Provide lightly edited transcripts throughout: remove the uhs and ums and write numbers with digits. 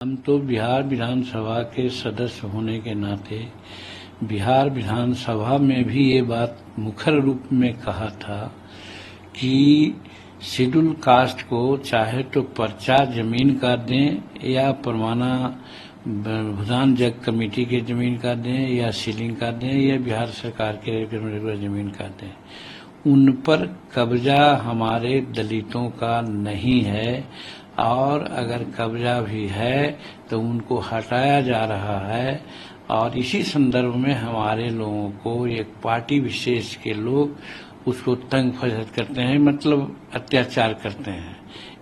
हम तो बिहार विधानसभा के सदस्य होने के नाते बिहार विधानसभा में भी ये बात मुखर रूप में कहा था कि शेड्यूल कास्ट को चाहे तो पर्चा जमीन का दें या परवाना भूदान जग कमेटी के जमीन का दें या सीलिंग का दें या बिहार सरकार के रेगुलर जमीन का दें, उन पर कब्जा हमारे दलितों का नहीं है और अगर कब्जा भी है तो उनको हटाया जा रहा है। और इसी संदर्भ में हमारे लोगों को एक पार्टी विशेष के लोग उसको तंग फसद करते हैं, मतलब अत्याचार करते हैं।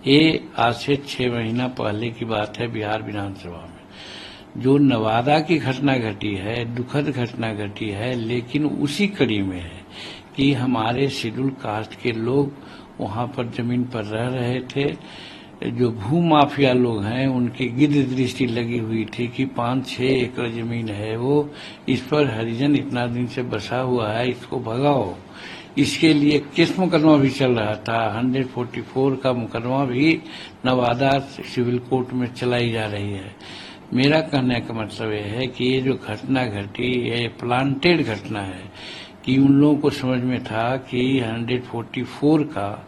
ये आज से 6 महीना पहले की बात है। बिहार विधानसभा में जो नवादा की घटना घटी है, दुखद घटना घटी है, लेकिन उसी कड़ी में है कि हमारे शेड्यूल कास्ट के लोग वहां पर जमीन पर रह रहे थे। जो भू माफिया लोग हैं उनकी गिद्ध दृष्टि लगी हुई थी कि 5-6 एकड़ जमीन है, वो इस पर हरिजन इतना दिन से बसा हुआ है, इसको भगाओ। इसके लिए केस मुकदमा भी चल रहा था। 144 का मुकदमा भी नवादा सिविल कोर्ट में चलाई जा रही है। मेरा कहने का मतलब ये है कि ये जो घटना घटी ये प्लांटेड घटना है कि उन लोगों को समझ में था कि 144 का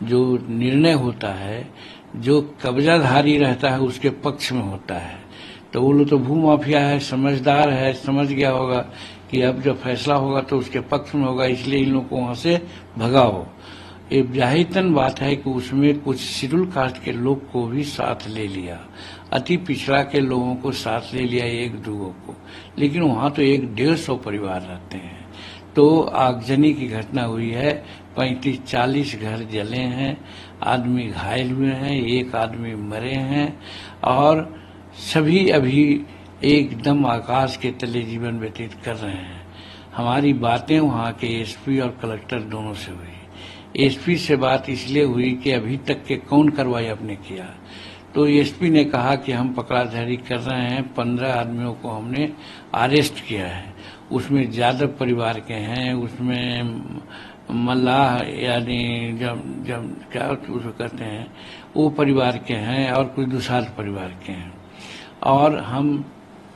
जो निर्णय होता है, जो कब्जाधारी रहता है उसके पक्ष में होता है। तो वो लोग तो भू माफिया है, समझदार है, समझ गया होगा कि अब जब फैसला होगा तो उसके पक्ष में होगा, इसलिए इन लोगों को वहां से भगाओ। ये जाहिरतन बात है कि उसमें कुछ शेड्यूल कास्ट के लोग को भी साथ ले लिया, अति पिछड़ा के लोगों को साथ ले लिया, 1-2 को, लेकिन वहां तो 100-150 परिवार रहते हैं। तो आगजनी की घटना हुई है, 35-40 घर जले हैं, आदमी घायल हुए हैं, 1 आदमी मरे हैं और सभी अभी एकदम आकाश के तले जीवन व्यतीत कर रहे हैं। हमारी बातें वहां के एसपी और कलेक्टर दोनों से हुई। एसपी से बात इसलिए हुई कि अभी तक के कौन कार्रवाई आपने किया, तो एसपी ने कहा कि हम पकड़ाधारी कर रहे हैं, 15 आदमियों को हमने अरेस्ट किया है। उसमें यादव परिवार के हैं, उसमें मल्लाह यानी जब क्या उसको कहते हैं वो परिवार के हैं और कुछ दुसाध परिवार के हैं। और हम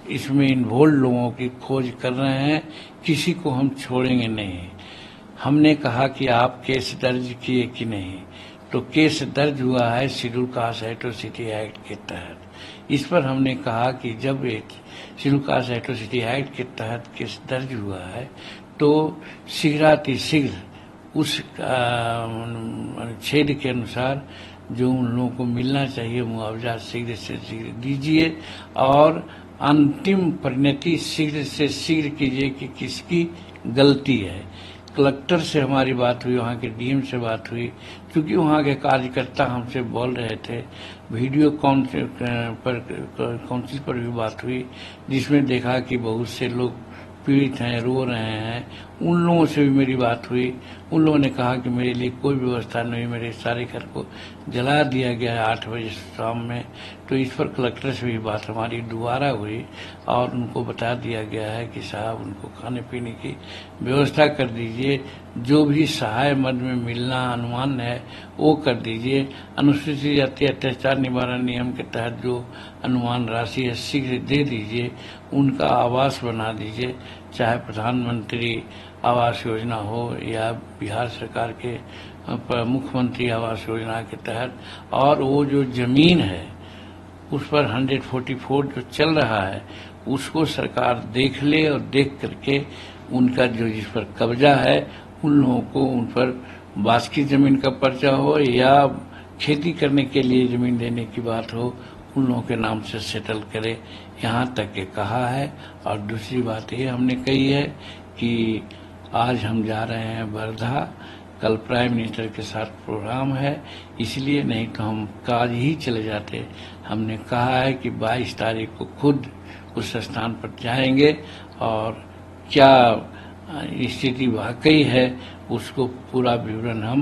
इसमें इन्वॉल्व लोगों की खोज कर रहे हैं, किसी को हम छोड़ेंगे नहीं। हमने कहा कि आप केस दर्ज किए कि नहीं, तो केस दर्ज हुआ है शेड्यूल कास्ट एट्रोसिटी एक्ट के तहत। इस पर हमने कहा कि जब शेड्यूल कास्ट एट्रोसिटी एक्ट के तहत केस दर्ज हुआ है तो शीघ्रातिशीघ्र उस छेद के अनुसार जो उन लोगों को मिलना चाहिए मुआवजा शीघ्र से शीघ्र दीजिए और अंतिम परिणति शीघ्र से शीघ्र कीजिए कि किसकी गलती है। कलेक्टर से हमारी बात हुई, वहाँ के डीएम से बात हुई, क्योंकि वहाँ के कार्यकर्ता हमसे बोल रहे थे। वीडियो काउंसिल पर भी बात हुई जिसमें देखा कि बहुत से लोग पीड़ित हैं, रो रहे हैं। उन लोगों से भी मेरी बात हुई। उन लोगों ने कहा कि मेरे लिए कोई व्यवस्था नहीं, मेरे सारे घर को जला दिया गया है 8 बजे शाम में। तो इस पर कलेक्टर से भी बात हमारी दोबारा हुई और उनको बता दिया गया है कि साहब उनको खाने पीने की व्यवस्था कर दीजिए, जो भी सहाय मद में मिलना अनुमान है वो कर दीजिए। अनुसूचित जाति अत्याचार निवारण नियम के तहत जो अनुमान राशि है शीघ्र दे दीजिए, उनका आवास बना दीजिए, चाहे प्रधानमंत्री आवास योजना हो या बिहार सरकार के मुख्यमंत्री आवास योजना के तहत। और वो जो जमीन है उस पर 144 जो चल रहा है उसको सरकार देख ले और देख करके उनका जो जिस पर कब्जा है उन लोगों को उन पर बासकी जमीन का पर्चा हो या खेती करने के लिए जमीन देने की बात हो, उन लोगों के नाम से सेटल करे, यहाँ तक के कहा है। और दूसरी बात ये हमने कही है कि आज हम जा रहे हैं वर्धा, कल प्राइम मिनिस्टर के साथ प्रोग्राम है, इसलिए नहीं तो हम काज ही चले जाते। हमने कहा है कि 22 तारीख को खुद उस स्थान पर जाएंगे और क्या स्थिति वाकई है उसको पूरा विवरण हम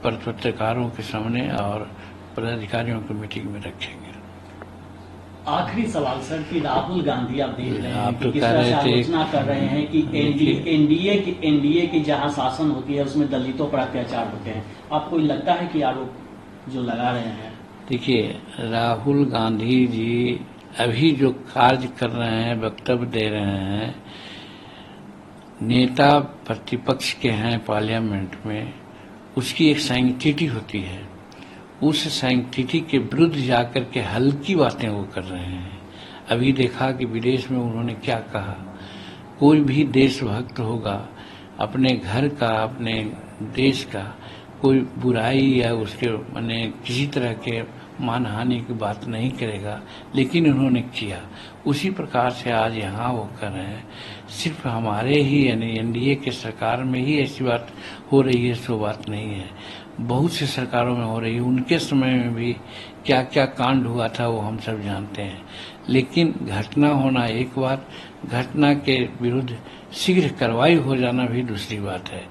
पत्रकारों के सामने और पदाधिकारियों की मीटिंग में रखेंगे। आखिरी सवाल सर कि राहुल गांधी आप देख रहे हैं आप कि तो किस कह तरह रहे से थे आलोचना कर रहे हैं कि एनडीए की जहां शासन होती है उसमें दलितों पर अत्याचार होते हैं। आपको लगता है कि आरोप जो लगा रहे हैं? देखिए, राहुल गांधी जी अभी जो कार्य कर रहे हैं, वक्तव्य दे रहे हैं, नेता प्रतिपक्ष के हैं पार्लियामेंट में, उसकी एक सैंक्टिटी होती है। उस सैंक्टिटी के विरुद्ध जाकर के हल्की बातें वो कर रहे हैं। अभी देखा कि विदेश में उन्होंने क्या कहा, कोई भी देशभक्त होगा अपने घर का, अपने देश का कोई बुराई या उसके माने किसी तरह के मानहानि की बात नहीं करेगा, लेकिन उन्होंने किया। उसी प्रकार से आज यहाँ वो कर रहे हैं। सिर्फ हमारे ही यानी एनडीए के सरकार में ही ऐसी बात हो रही है, सो बात नहीं है, बहुत सी सरकारों में हो रही है। उनके समय में भी क्या क्या कांड हुआ था वो हम सब जानते हैं। लेकिन घटना होना एक बात, घटना के विरुद्ध शीघ्र कार्रवाई हो जाना भी दूसरी बात है।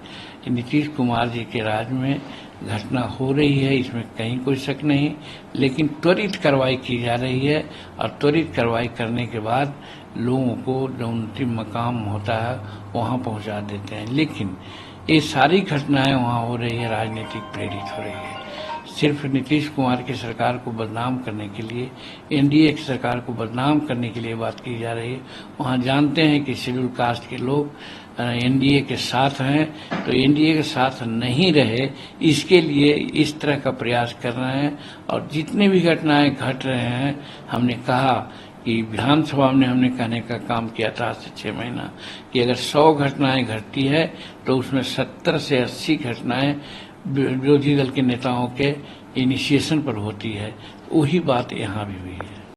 नीतीश कुमार जी के राज में घटना हो रही है, इसमें कहीं कोई शक नहीं, लेकिन त्वरित कार्रवाई की जा रही है और त्वरित कार्रवाई करने के बाद लोगों को जो अंतिम मकाम होता है वहां पहुंचा देते हैं। लेकिन ये सारी घटनाएं वहां हो रही है, राजनीतिक प्रेरित हो रही है। सिर्फ नीतीश कुमार की सरकार को बदनाम करने के लिए, एनडीए की सरकार को बदनाम करने के लिए बात की जा रही है। वहां जानते हैं कि शेड्यूल कास्ट के लोग एनडीए के साथ हैं, तो एनडीए के साथ नहीं रहे, इसके लिए इस तरह का प्रयास कर रहे हैं। और जितनी भी घटनाएं घट रहे हैं, हमने कहा कि विधानसभा में हमने कहने का काम किया था आज से 6 महीना कि अगर 100 घटनाएं घटती है तो उसमें 70 से 80 घटनाएं विरोधी दल के नेताओं के इनिशिएशन पर होती है। वही बात यहाँ भी हुई है।